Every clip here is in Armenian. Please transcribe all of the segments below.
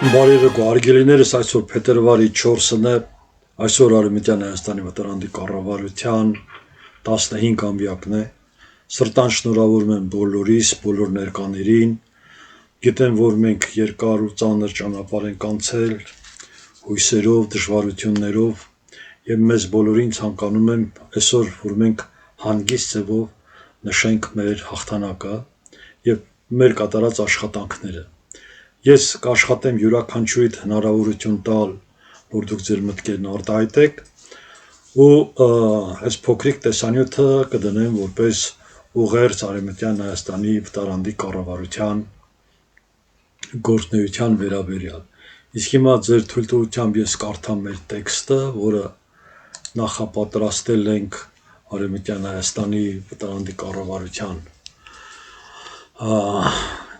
Բարերեկ արգելիներս այսօր փետրվարի 4-ն է, այսօր Արևմտյան Հայաստանի վտարանդի կառավարության 15-ամյակն է, սրտան շնորհավորում եմ բոլորիս, բոլոր ներկաներին, գիտեմ, որ մենք երկար ու ծանր ճանապարհ ենք անցել, հույսերով, դժվարություններով, և մեզ բոլորին ցանկանում եմ այսօր, որ մենք հանգիստ ձևով նշենք մեր հաղթանակը և մեր կատարած աշխատանքները։ Ես կաշխատեմ յուրաքանչյուրիդ հնարավորություն տալ, որ դուք ձեր մտքերն արտահայտեք ու այս փոքրիկ տեսանյութը կդնեմ որպես ուղերձ Արևմտյան Հայաստանի վտարանդի կառավարության գործունեության վերաբերյալ։ Իսկ հիմա ձեր թույլտվությամբ ես կարդամ մեր տեքստը, որը նախապատրաստել ենք Արևմտյան Հայաստանի վտարանդի կառավարության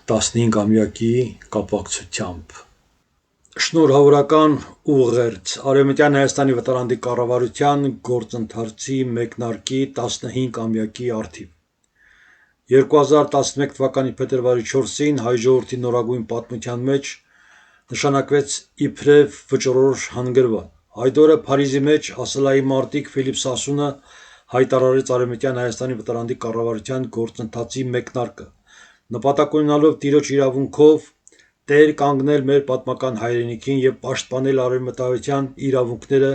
15-ամյակի կապակցությամբ։ Շնորհավորական ուղերձ Արևմտյան Հայաստանի վտարանդի կառավարության գործընթացի մեկնարկի 15-ամյակի առթիվ։ 2011 թվականի փետրվարի 4-ին հայ ժողովրդի նորագույն պատմության մեջ նշանակվեց իբրև վճռորոշ հանգրվան։ Այդ օրը Փարիզի մեջ Ասլայի մարտիկ Ֆիլիպ Սասունը հայտարարեց Արևմտյան Հայաստանի վտարանդի կառավարության գործընթացի մեկնարկը, նպատակ ունենալով տիրոջ իրավունքով տեր կանգնել մեր պատմական հայրենիքին և պաշտպանել արևմտահայության իրավունքները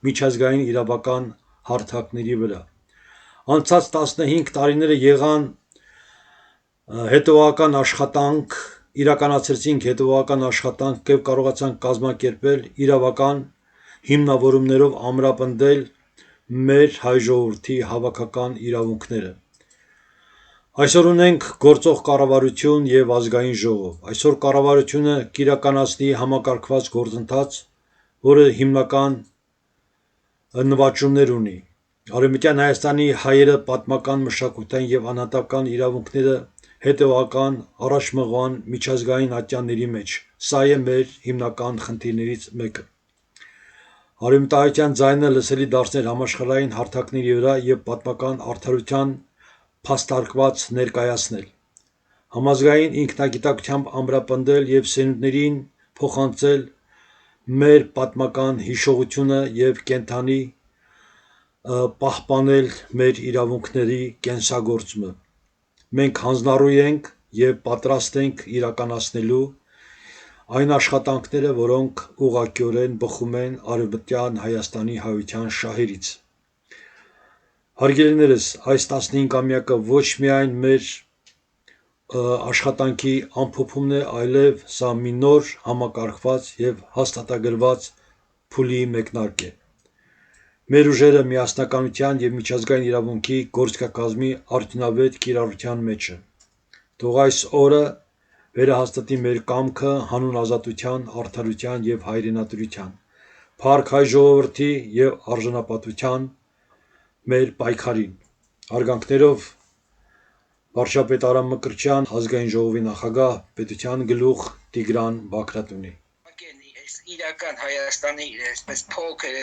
միջազգային իրավական հարթակների վրա։ Անցած 15 տարիները եղան իրականացրեցինք հետևողական աշխատանք և կարողացանք կազմակերպել իրավական հիմնավորումներով ամրապնդել մեր հայ ժողովրդի հավաքական իրավունքները։ Այսօր ունենք գործող կառավարություն և ազգային ժողով։ Այսօր կառավարությունը կիրականացնի համակարգված գործընթաց, որը հիմնական նվաճումներ ունի։ Արևմտյան Հայաստանի հայերը պատմական, մշակութային և անհատական իրավունքները հետևողական առաջ մղան միջազգային ատյանների մեջ։ Սա է մեր հիմնական խնդիրներից մեկը։ Արևմտահայության ձայնը լսելի դարձնել համաշխարհային հարթակների վրա և պատմական արդարության փաստարկված ներկայացնել, համազգային ինքնագիտակցությամբ ամրապնդել և սերունդներին փոխանցել մեր պատմական հիշողությունը և կենդանի պահպանել մեր իրավունքների կենսագործումը։ Մենք հանձնառու ենք և պատրաստ ենք իրականացնելու այն աշխատանքները, որոնք ուղղակիորեն բխում են Արևմտյան Հայաստանի հայության շահերից։ Հարգելիներս, այս 15-ամյակը ոչ միայն մեր աշխատանքի ամփոփումն է, այլև սա մի նոր, համակարգված և հաստատագրված փուլի մեկնարկ է։ Մեր ուժերը միասնականության և միջազգային իրավունքի գործիքակազմի արդյունավետ կիրառության մեջ են։ Թող այս օրը վերահաստատի մեր կամքը հանուն ազատության, արդարության և հայրենատիրության, փառք հայ ժողովրդի և արժանապատվության մեր պայքարին։ Հարգանքներով վարչապետ Արամ Մկրտչյան, Ազգային ժողովի նախագահ, պետության գլուխ Տիգրան Բագրատունի։ Իրական Հայաստանի այսպես փոքր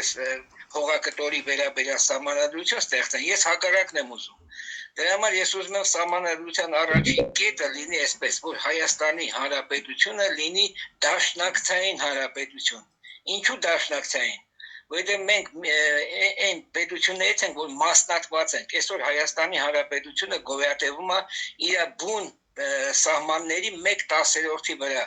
հողակտորի վերաբերյալ սահմանադրություն ստեղծեն, ես հակառակն եմ ուզում։ Դրա համար ես ուզում եմ սահմանադրության առաջին կետը լինի այսպես, որ Հայաստանի Հանրապետությունը լինի դաշնակցային հանրապետություն։ Ինչու դաշնակցային։ Որովհետև մենք այն պետություններից ենք, որ մասնատված ենք։ Այսօր Հայաստանի Հանրապետությունը գոյատևում է իր բուն սահմանների 1/10-ի վրա։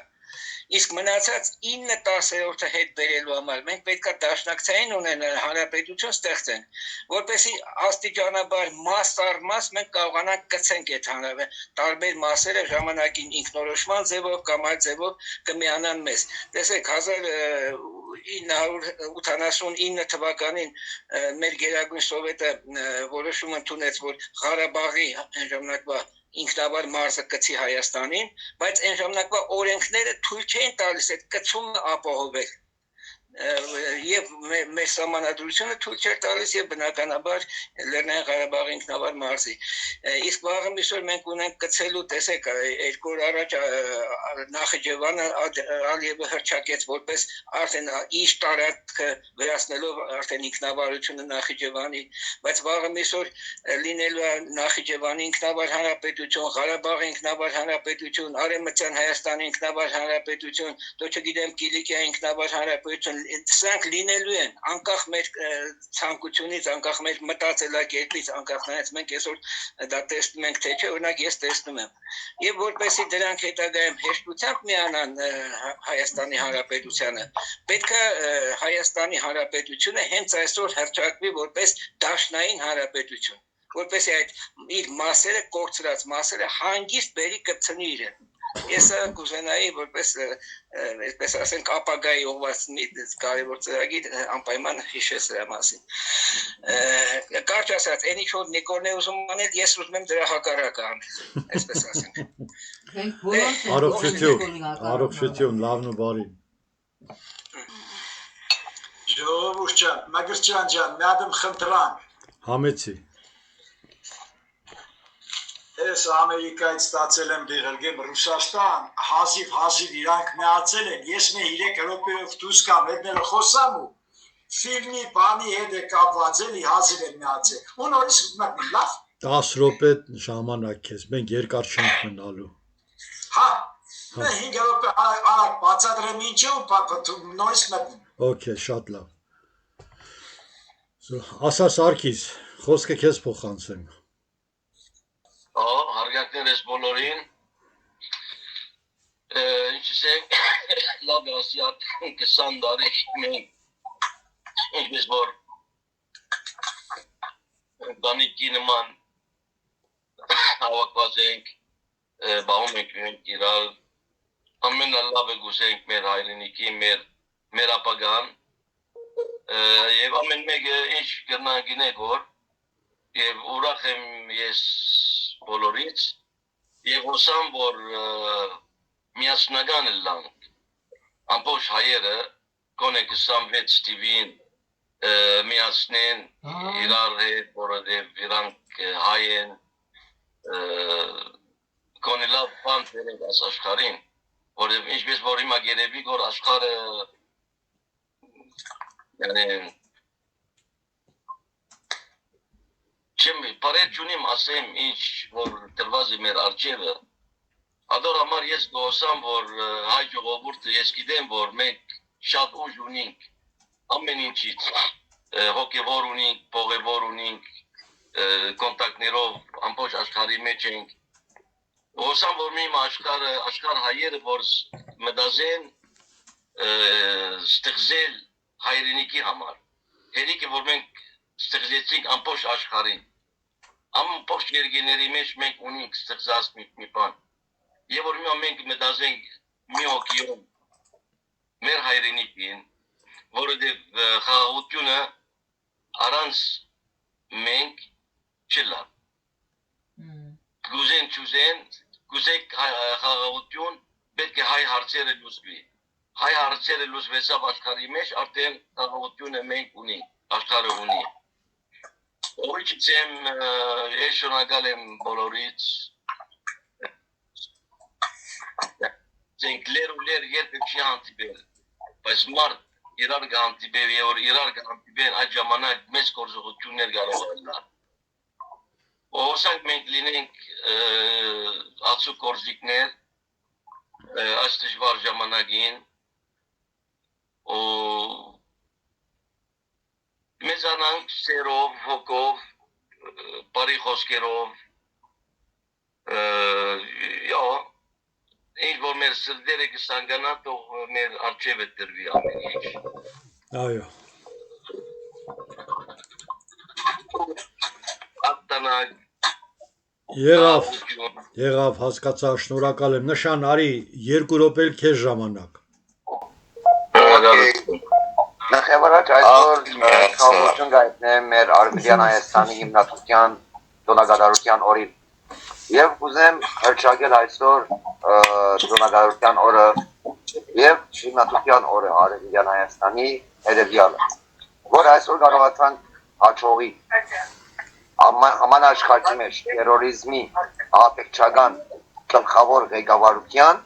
Իսկ մնացած 9/10-ը հետ բերելու համար մենք պետք է դաշնակցային ունենալ հանրապետություն ստեղծենք, որպեսզի աստիճանաբար մաս առ մաս մենք կարողանանք կցենք այդ տարբեր մասերը ժամանակին ինքնորոշման ձևով կամ այլ ձևով կմիանան մեզ։ Տեսեք 1979 թվականին մեր գերագույն սովետը որոշում ընդունեց, որ Ղարաբաղի այն ժամանակվա ինքնավար մարզը կցի Հայաստանին, բայց այն ժամանակվա օրենքները թույլ չէին տալիս այդ կցումը ապահովել։ եւ մեր սահմանադրությունը թույլ չէր տալիս եւ բնականաբար Լեռնային Ղարաբաղի ինքնավար մարզի իսկ վաղը միսօր մենք ունենք կցելու տեսեք երկու օր առաջ Նախիջևանը Ալիևը հրճակեց որպես արդեն իր տարածքը վերացնելով արդեն ինքնավարությունը Նախիջևանի բայց վաղը միսօր լինելու է Նախիջևանի ինքնավար հանրապետություն Ղարաբաղի ինքնավար հանրապետություն Արևմտյան Հայաստանի ինքնավար հանրապետություն դու չգիտեմ Կիլիկիա ինքնավար հանրապետություն սրանք լինելու են անկախ մեր ցանկությունից անկախ մեր մտածելակերպից անկախ նրանից մենք այսօր դա տեսնում ենք թե չէ օրինակ ես տեսնում եմ եւ որպեսզի դրանք հետագայում հեշտությամբ միանան Հայաստանի Հանրապետությանը պետք է Հայաստանի Հանրապետությունը հենց այսօր հրճակվի որպես դաշնային հանրապետություն որպեսզի այդ իր մասերը կորցրած մասերը հանգիստ բերի կպցնի իրեն Ես կուզենայի որպես այսպես ասենք ապագայի ուղղված մի կարևոր ծրագիր անպայման հիշես դրա մասին։ Կարճ ասած, այն ինչ որ Նիկոլն է ուզում անել, ես ուզում եմ դրա հակառակը անել, այսպես ասենք։ Առողջություն, լավն ու բարին։ Ժողովուրդ ջան, Մագրճան ջան, մի ադմ խնդրան։ Համեցի։ Ես Ամերիկայից ստացել եմ դեղերգեմ Ռուսաստան, հազիվ իրանք միացել են, ես մի 3 րոպեով դուրս կամ հետները խոսամ ու ֆիլմի բանի հետ է կապված էլի հազիվ են միացել, ու նորից մտնի, լավ։ 10 րոպե ժամանակ քեզ, մենք երկար չենք մնալու։ Հա, 5 րոպե արագ բացատրեմ ինչ է ու նորից մտնի։ Okay, շատ լավ։ Ասա Սարգիս, խոսքը քեզ փոխանցեմ։ Հարգարքներ ես բոլորին, ինչ ասենք, լավ ասիատ 20 տարի մենք ինչպես որ բանիկի նման հավաքված ենք, բաղում ենք իրար, ամենալավը գուսենք մեր հայրենիքի, մեր ապագան, և ամեն մեկը ինչ կրնան գինեք որ, և ուրախ եմ ես բոլորից, և հոսամ, որ միասնական լանք, ամբողջ հայերը, կոնե 26 տիվին միասնեն իրար հետ, որովհետև իրանք հայ են, կոնե լավ բան տերենք աս աշխարհին, որովհետև ինչպես որ հիմա գերեվի, որ աշխարհը չեմ պարետ չունիմ ասեմ ինչ որ տրված է մեր արջևը, ադոր համար ես գոսամ, որ հայ ժողովուրդը ես գիտեմ, որ մենք շատ ուժ ունենք ամեն ինչից, հոգևոր ունենք, փողևոր ունենք, կոնտակտներով ամբողջ աշխարհի մեջ ենք, գոսամ, որ մի աշխարհ հայերը, որ մտածեն ստեղծել հայրենիքի համար, հերիք է, որ մենք ստեղծեցինք ամբողջ աշխարհին, ամբողջ երկրների մեջ մենք ունենք ստեղծած մի բան, եւ որ մենք մտածենք մի հոգիով մեր հայրենիքին, որովհետեւ խաղաղությունը առանց մենք չլա։ Գուզեն չուզեն, գուզեք խաղաղություն, պետք է հայ հարցերը լուծվի։ Հայ հարցերը լուծվեցավ աշխարհի մեջ, արդեն խաղաղությունը մենք ունենք, աշխարհը ունի։ Օրիչից եմ, ես շնորհակալ եմ բոլորից, Ձենք լեր երբեք չի հանդիպել, բայց մարդ իրար կհանդիպեր և որ իրար կհանդիպեն այդ ժամանակ մեծ գործողություններ կարող է։ Հոսանք մենք լինենք ացու գործիքներ այս դժվար ժամանակին մեծանանք սերով, հոգով, բարի խոսքերով, ինչ որ մեր սրտերը կսանկանա, թող մեր արջևը տրվի ամեն ինչ։ Այո։ Ատանակ։ Եղավ, հասկացա, շնորհակալ եմ։ Նշան արի 2 րոպե քեզ ժամանակ։ Նախևառաջ այսօր շնորհակալություն գայտնեմ մեր Արևմտյան Հայաստանի հիմնադրության տոնագադարության օրին։ Եվ ուզեմ հրճակել այսօր տոնագադարության օրը եւ հիմնադրության օրը Արևմտյան Հայաստանի հետևյալը, որ այսօր կարողացանք հաջողի համանաշխարհի մեջ տերորիզմի ահաբեկչական գլխավոր ղեկավարության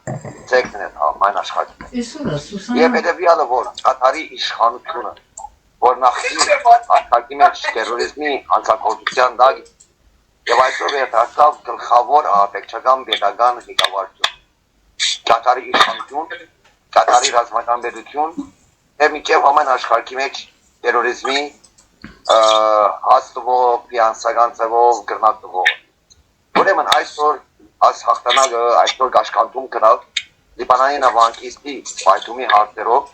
ցեկնել համանաշխարհի։ Եվ հետևյալը, որ Կատարի իշխանությունը, որ նախկին աշխարհի մեջ տերորիզմի հանցագործության դակ եւ այսօր վերադարձավ գլխավոր ահաբեկչական պետական ղեկավարություն։ Կատարի իշխանություն, Կատարի ռազմական պետություն եւ միջև համանաշխարհի մեջ տերորիզմի հաստվող, ֆինանսական ծավով գրնատվող։ Ուրեմն այսօր այս հաղթանակը այսօր գաշկանդում կրավ Լիբանանի նավանկիստի պայթումի հարցերով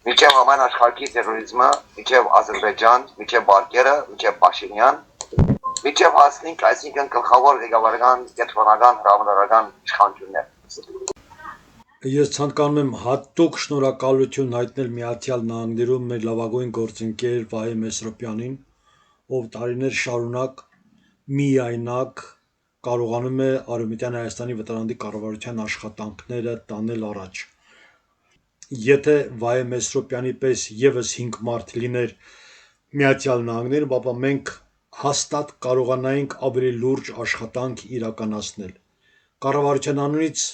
միջև համանաշխարհի տերորիզմը, միջև Ադրբեջան, միջև Բարգերը, միջև Փաշինյան, միջև հասնենք այսինքն գլխավոր ղեկավարական, կենտրոնական, հրամանատարական իշխանություններ։ Ես ցանկանում եմ հատուկ շնորհակալություն հայտնել Միացյալ Նահանգներում մեր լավագույն գործընկեր Վահե Մեսրոպյանին, ով տարիներ շարունակ միայնակ կարողանում է Արևմտյան Հայաստանի վտարանդի կառավարության աշխատանքները տանել առաջ։ Եթե Վահե Մեսրոպյանի պես եւս 5 մարդ լիներ Միացյալ Նահանգներում, ապա մենք հաստատ կարողանայինք ավելի լուրջ աշխատանք իրականացնել։ Կառավարության անունից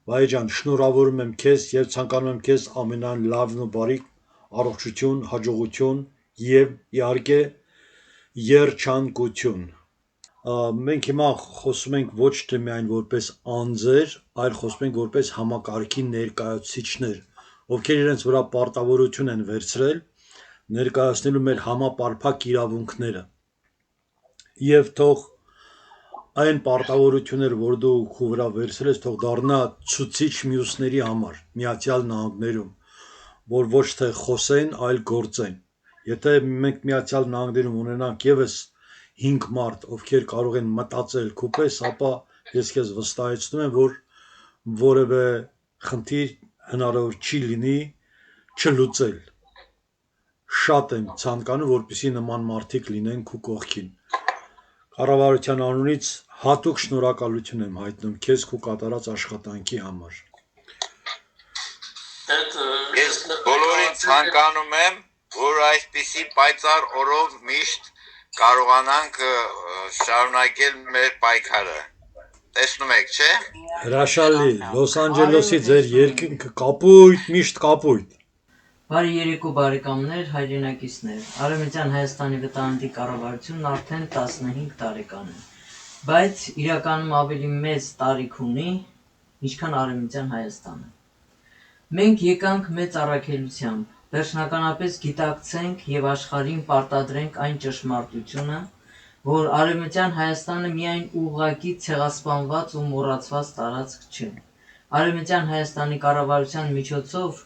Վահե ջան, շնորհավորում եմ քեզ եւ ցանկանում եմ քեզ ամենալավն ու բարիք, առողջություն, հաջողություն եւ իհարկե երջանկություն։ Մենք հիմա խոսում ենք ոչ թե միայն որպես անձեր, այլ խոսում ենք որպես համակարգի ներկայացուցիչներ, ովքեր իրենց վրա պարտավորություն են վերցրել ներկայացնելու մեր համապարփակ իրավունքները։ Եվ թող այն պարտավորությունները, որ դու քո վրա վերցրել ես, թող դառնա ցուցիչ մյուսների համար Միացյալ Նահանգներում, որ ոչ թե խոսեն, այլ գործեն։ Եթե մենք Միացյալ Նահանգներում ունենանք եւս 5 մարդ, ովքեր կարող են մտածել քո պես, ապա ես քեզ վստահեցնում եմ, որ որևէ խնդիր հնարավոր չի լինի չլուծել։ Շատ եմ ցանկանում, որպեսզի նման մարդիկ լինեն քո կողքին։ Կառավարության անունից հատուկ շնորհակալություն եմ հայտնում քեզ քո կատարած աշխատանքի համար։ Ես բոլորին ցանկանում եմ, որ այսպիսի պայծառ օրով միշտ կարողանանք շարունակել մեր պայքարը։ Տեսնում եք, չէ՞։ Հրաշալի, Լոս Անջելեսի ձեր երկինքը կապույտ, միշտ կապույտ։ Բարի երեկո բարեկամներ, հայրենակիցներ, Արևմտյան Հայաստանի վտարանդի կառավարությունն արդեն 15 տարեկան է, բայց իրականում ավելի մեծ տարիք ունի, ինչքան Արևմտյան Հայաստանը։ Մենք եկանք մեծ առաքելությամբ, վերջնականապես գիտակցենք եւ աշխարհին պարտադրենք այն ճշմարտությունը, որ Արևմտյան Հայաստանը միայն ուղղակի ցեղասպանված ու մոռացված տարածք չէ։ Արևմտյան Հայաստանի կառավարության միջոցով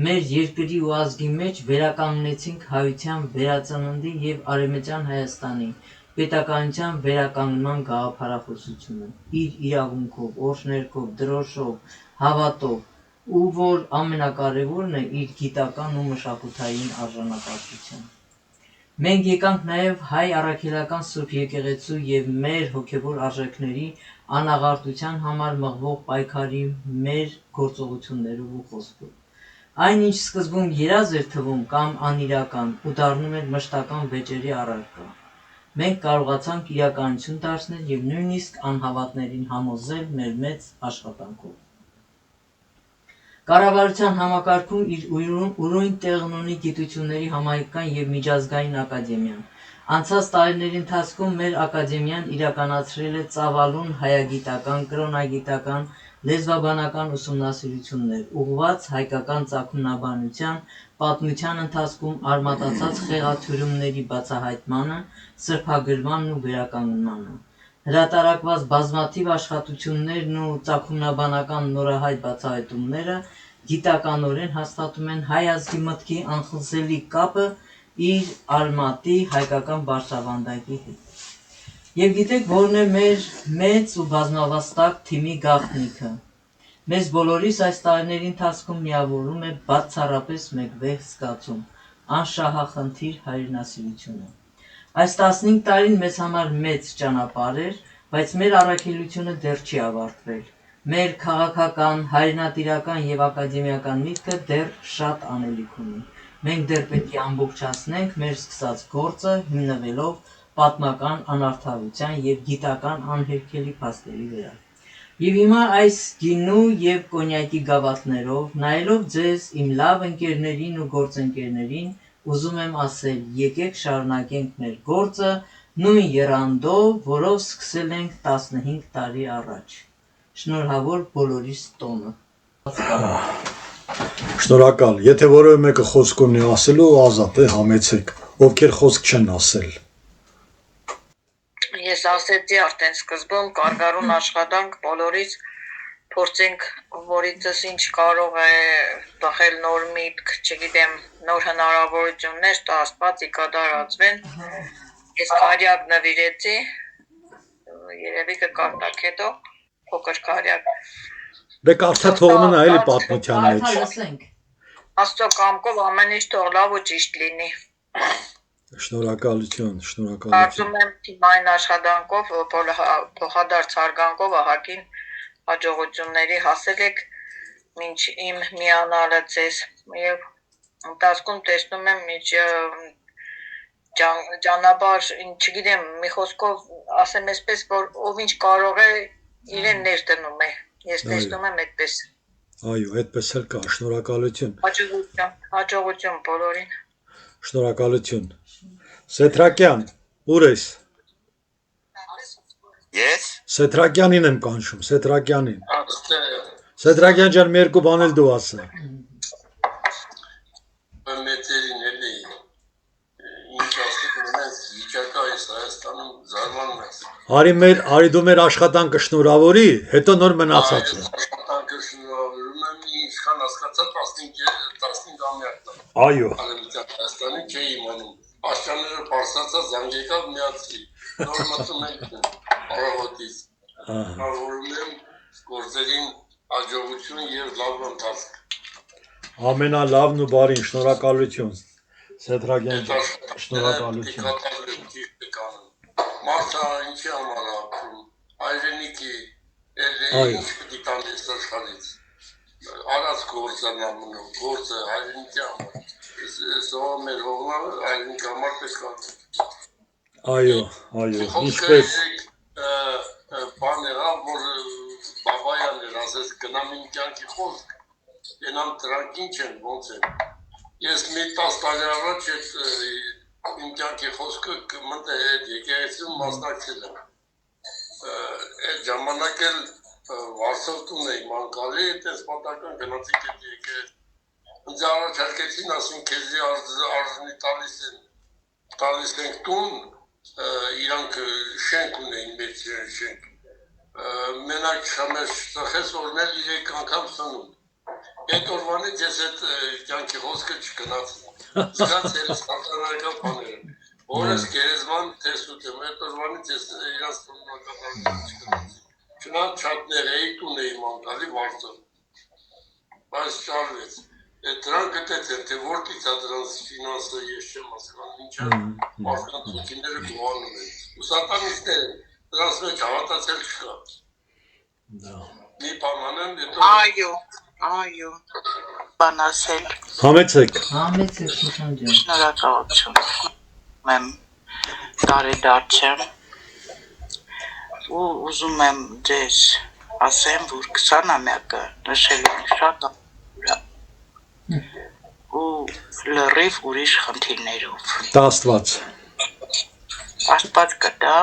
մեր երկրի ու ազգի մեջ վերականգնեցինք հայության վերածննդի եւ Արևմտյան Հայաստանի պետականության վերականգնման գաղափարախոսությունը իր իրավունքով, օրհներգով, դրոշով, հավատով ու որ ամենակարևորն է իր գիտական ու մշակութային արժանապատվությամբ։ Մենք եկանք նաեւ հայ առաքելական Սուրբ եկեղեցու եւ մեր հոգեվոր արժեքների անաղարտության համար մղվող պայքարի մեր գործողություններով ու խոսքով։ Այն ինչ սկզբում երազ էր թվում կամ անիրական ու դառնում էր մշտական վեճերի առարկա, մենք կարողացանք իրականություն դարձնել եւ նույնիսկ անհավատներին համոզել մեր մեծ աշխատանքով։ Կառավարության համակարգում իր ուրույն տեղն ունի Գիտությունների համահայկական եւ միջազգային ակադեմիան։ Անցած տարիների ընթացքում մեր ակադեմիան իրականացրել է ծավալուն հայագիտական, կրոնագիտական, լեզվաբանական ուսումնասիրություններ, ուղղված հայկական ծագումնաբանության, պատմության ընթացքում արմատացած խեղաթյուրումների բացահայտմանը, սրբագրմանն ու վերականգնմանը։ Հրատարակված բազմաթիվ աշխատություններն ու ծագումնաբանական նորահայտ բացահայտումները գիտականորեն հաստատում են հայ ազգի մտքի անխզելի կապը իր արմատի հայկական բարձրավանդակի հետ։ Եվ գիտեք, որն է մեր մեծ ու բազմավաստակ թիմի գաղտնիքը։ Մեզ բոլորիս այս տարիների ընթացքում միավորում է բացառապես մեկ վեհ զգացում՝ անշահախնդիր հայրենասիրությունը։ Այս 15 տարին մեզ համար մեծ ճանապարհ էր, բայց մեր առաքելությունը դեռ չի ավարտվել։ Մեր քաղաքական, հայրենատիրական եւ ակադեմիական միտքը դեռ շատ անելիք ունի։ Մենք դեռ պետք է ամբողջացնենք մեր սկսած գործը հիմնվելով պատմական անարդարության եւ գիտական անհերքելի փաստերի վրա։ Եվ հիմա այս գինու եւ կոնյակի գավաթներով, նայելով ձեզ, իմ լավ ընկերներին ու գործընկերներին, ուզում եմ ասել, եկեք շարունակենք մեր գործը նույն եռանդով, որով սկսել ենք 15 տարի առաջ։ Շնորհավոր բոլորիս տոնը։ Շնորհակալ։ Եթե որևէ մեկը խոսք ունի ասելու, ազատ է, համեցեք։ Ովքեր խոսք չեն ասել։ Ես ասեցի արդեն սկզբում կարգարուն աշխատանք բոլորից փորձենք որիցս ինչ կարող է տխել նոր միտք, չգիտեմ, նոր հնարավորություններ տա Աստված կդարածվեն։ Ես քարյակ նվիրեցի, երևի կկարտակ հետո փոքր քարյակ։ Դե կարծա թողնն այլ պատմության մեջ։ Աստծո կամքով ամեն ինչ թող լավ ու ճիշտ լինի։ Շնորհակալություն, շնորհակալություն։ Կարծում եմ թիմային աշխատանքով, փոխադարձ հարգանքով ահագին հաջողությունների հասել եք մինչ իմ միանալը ձեզ եւ ընթացքում տեսնում եմ ինչ ճանապարհ, չգիտեմ, մի խոսքով ասեմ այսպես, որ ով ինչ կարող է իրեն ներդնում է։ Ես տեսնում եմ այդպես։ Այո, այդպես էլ կա, շնորհակալություն։ Հաջողություն բոլորին։ Շնորհակալություն։ Սեթրակյան, ուր ես։ Ես Սեթրակյանին եմ կանչում, Սեթրակյանին։ Սեթրակյան ջան, մի երկու բան էլ դու ասա։ Մեծերին էլի ինչ ասում ես վիճակա այս Հայաստանում զարմանում ես։ Արի դու մեր աշխատանքը շնորհավորի, հետո նոր մնացածը։ Աշխատանքը շնորհավորում եմ, ինչքան հասկացա 15-ամյակն։ Այո։ Հայաստանի չէի իմանում։ Աշճանները պարսացա զանգեկավ միացրի։ Նոր մտնում ենք առավոտից։ Շնորհավորում եմ գործերին հաջողություն եւ լավ ընթացք։ Ամենալավն ու բարին, շնորհակալություն։ Սեթրակյան ջան, շնորհակալություն։ Մարդը ինչի համար ապրում, հայրենիքի, ինչ պիտի տանես աշխարհից, արած գործն ամնում, գործը հայրենիքի համար, սովա մեր հողնը հայրենիքի համար պես կանենք։ Այո, ինչպես։ Բան եղավ, որ բաբայան էր ասես գնամ իմ կյանքի խոսք, ենամ դրանք ինչ են, ոնց են։ Ես մի 10 տարի առաջ իմ կյանքի խոսքը մտե հետ եկեղեցում մասնակցել եմ։ Այդ ժամանակ էլ Վարշավ տուն էի մանկալի, այդպես պատական գնացինք այդ եկեղեցի։ Ինձ առաջարկեցին, ասում քեզի արժանի տալիս ենք տուն, իրանք շենք ունեին, մեծ շենք։ Մենակ չամես ծխես օրնել 3 անգամ սնում։ Այդ օրվանից ես այդ կյանքի խոսքը չգնացի։ Զգաց երես հարտանարկան բաները։ Որս գերեզման տեսուտ եմ, այդ օրվանից ես իրանց տոննակատարություն չգնացի։ Չնան չատներ էի տուն էի մանկալի վարձով։ Բայց չարվեց։ Դրանք գտեց են, թե որտից է դրանց ֆինանսը ես չեմ հասկանում, ինչա մարդկանց ոգիները գողանում են։ Ու սատանիստներ են, դրանց մեջ հավատացել չկա։ Մի պամանեմ, Այո, բան ասել։ Համեցեք, Շուշան ջան։ Շնորհակալություն։ Եմ տարեդարձ եմ ու ուզում եմ ձեզ ասեմ, որ 20-ամյակը նշել եմ շատ ու լրիվ ուրիշ խնդիրներով։ դա Աստված։ Աստված կտա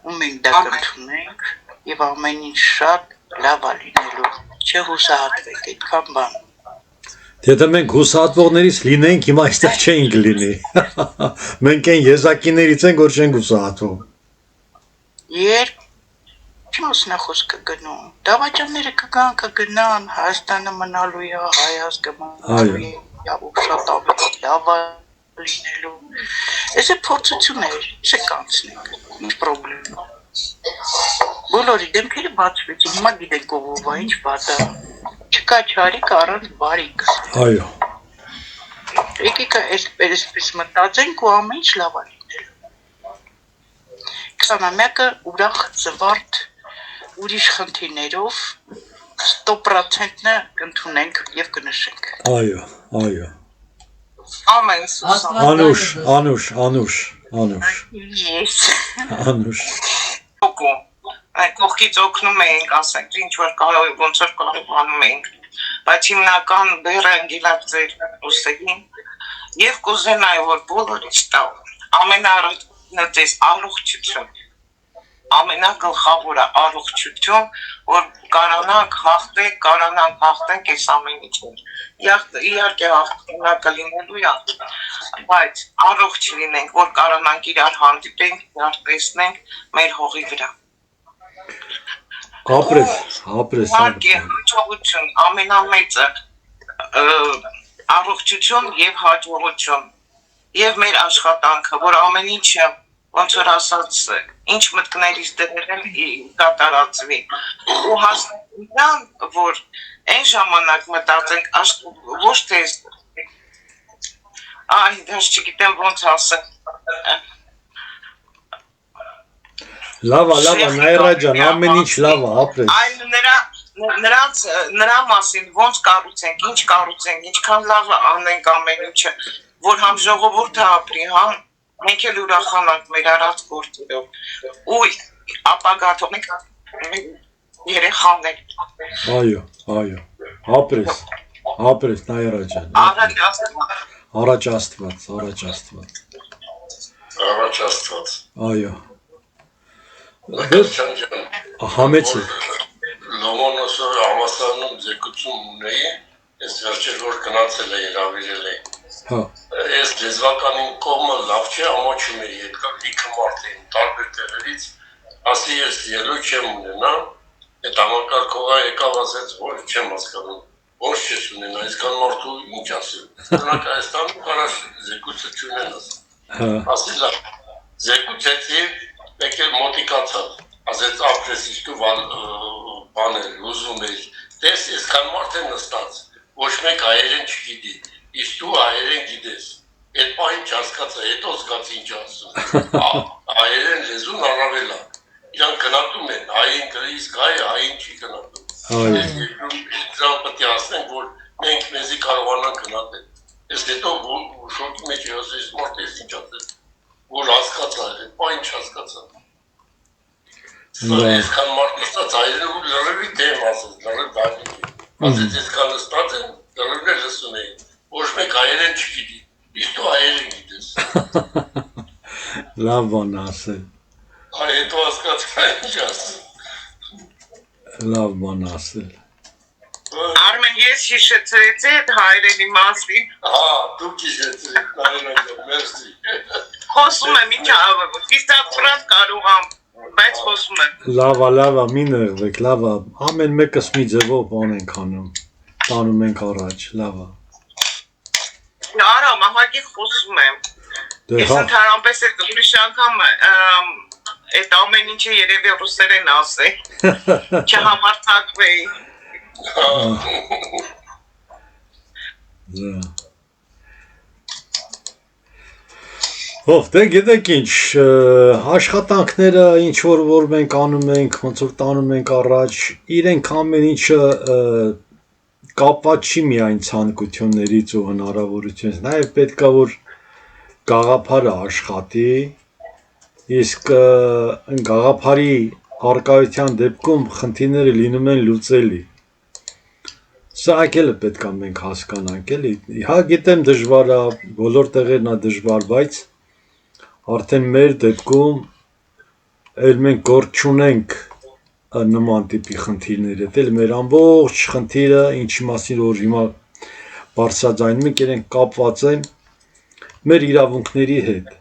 ու մենք դա կընդունենք եւ ամեն ինչ շատ լավ է լինելու։ Չհուսահատվեք այդքան բան։ Եթե մենք հուսահատվողներից լինենք, հիմա այստեղ չենք լինի։ Մենք այն եզակիներից ենք, որ չենք հուսահատվող։ Չմասնա խոսքը գնում։ Դավաճանները կգնան, Հայաստանը մնալու է, Հայաստանը մնալու է, ու շատ ավելի լավ լինելու։ Այս է փորձություններ, չկանցնենք, ինչ պրոբլեմ։ Բոլորի դեմքերը բացվեցին, հիմա գիտենք ով է, ինչ վատ է։ Չկա չարիք առանց բարիք։ Այո։ Եկեք այսպես մտածենք ու ամեն ինչ լավ է լինելու։ 20-ամյակը ուրախ զվարթ ուրիշ խնդիրներով 100%-ը կընդունենք եւ կնշենք։ Այո։ Ամեն Սուսան։ Անուշ։ Ես։ Անուշ։ Օգո։ Այդ կողքից օգնում էինք, ասենք, ինչ որ կարող ոնց որ կարողանում էինք։ Բայց հիմնական բեռը անգելակ ձեր ուսերին եւ կուզենայի որ բոլորից տա ամենառաջինը ձեզ առողջություն ամենագլխավորը առողջություն որ կարողանանք հաղթենք այս ամեն ինչը իհարկե հաղթանա կլինելու է բայց առողջ լինենք որ կարողանանք իրար հանդիպենք իրար տեսնենք մեր հողի վրա Ապրես իհարկե հաջողություն ամենամեծը առողջություն եւ հաջողություն եւ մեր աշխատանքը որ ամեն ինչը ոնց որ ասած ինչ մտքներից դրել կատարածվի ու հասնենք որ այն ժամանակ մտածենք ոչ թե այ դες չգիտեմ ոնց ասեմ Լավա Նաիրա ջան ամեն ինչ լավ է ապրես Այլ նրա մասին ոնց կառուցենք ինչ ինչքան լավ անենք ամեն ինչը որ համ ժողովուրդը ապրի համ մենք էլ ուրախանանք մեր արած գործերով ու ապագա թողնենք երեխաներ Այո ապրես Նաիրա ջան Առաջ Աստված Այո Համեցեք Լոմոնոսը համասարանում ձեկություն ունեի, ես վերջեր որ գնացել է հրավիրել է։ Ես լեզվականին կողմը լավ չէ, ամոչում էի, լիքը մարդ էին, տարբեր տեղերից, ասի ես ելույթ չեմ ունենա, այդ համակարգողը եկավ ասեց, որ չեմ հասկանում, ոչ չես ունենա, այսքան մարդու ինչ ասել։ Օրինակ Հայաստանում կարаш ձեկուցը չունեն ասի լավ, ձեկուցեցի, եկել մոտիկացավ, ասեց ապրես իշտու բաներ, ուզում էի, տես եսքան մարդ է նստած, ոչ մեկ հայերեն չգիտի, իսկ դու հայերեն գիտես, այդ պահին չհասկացա, հետո զգացի ինչ ասում, հայերեն լեզուն առավել է, իրանք գնատում են, հային կրիսկ հային չի գնատում, դրան պետք է ասենք, որ մենք մեզի կարողանանք գնատել, ես հետո շոկի մեջ ասես մարդ ես ինչ ասես, որ հասկացա, այդ պահին չհասկացա, Այսքան մարդ նստած հայերեն ու լրևի թեմ ասած, լրև դարինք է, ասեց այսքան նստած են, լրև է լսում էին, ոչ մեկ հայերեն չգիտի, իսկ դու հայերեն գիտես։ Լավ բան ասել։ Այ հետո հասկացա ինչ ասել։ Լավ բան ասել։ Արմեն ես հիշեցրեցի այդ հայերենի մասին։ Դուք հիշեցրեք, Նաիրա, մերսի։ Խոսում եմ ինչ վիստացրած կարող եմ Բայց խոսում եմ։ Լավա, մի նեղվեք, լավա, ամեն մեկս մի ձևով բան ենք անում, տանում ենք առաջ, լավա։ Արա, մահագի խոսում եմ։ Ես ընդհանրապես այդ ուրիշ անգամ այդ ամեն ինչը երևի ռուսերեն ասեի, չհամարձակվեի։ Դե գիտեք ինչ, աշխատանքները ինչ որ մենք անում ենք, ոնց որ տանում ենք առաջ, իրենք ամեն ինչը կապված չի միայն ցանկություններից ու հնարավորությունից, նաև պետք է որ գաղափարը աշխատի, իսկ գաղափարի առկայության դեպքում խնդիրները լինում են լուծելի։ Սա ակելը պետք է մենք հասկանանք, էլի։ Հա գիտեմ դժվար է, բոլոր տեղերն է դժվար, բայց արդեն մեր դեպքում էլ մենք գործ չունենք նման տիպի խնդիրների հետ, էլ մեր ամբողջ խնդիրը, ինչի մասին որ հիմա բարձրաձայնում ենք, իրենք կապված են մեր իրավունքների հետ։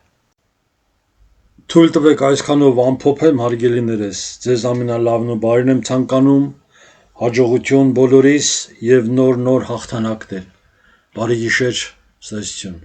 Թույլ տվեք այսքանով ամփոփեմ, հարգելիներս, ձեզ ամենալավն ու բարին եմ ցանկանում, հաջողություն բոլորիս եւ նոր հաղթանակներ։ Բարի գիշեր, ցտեսություն։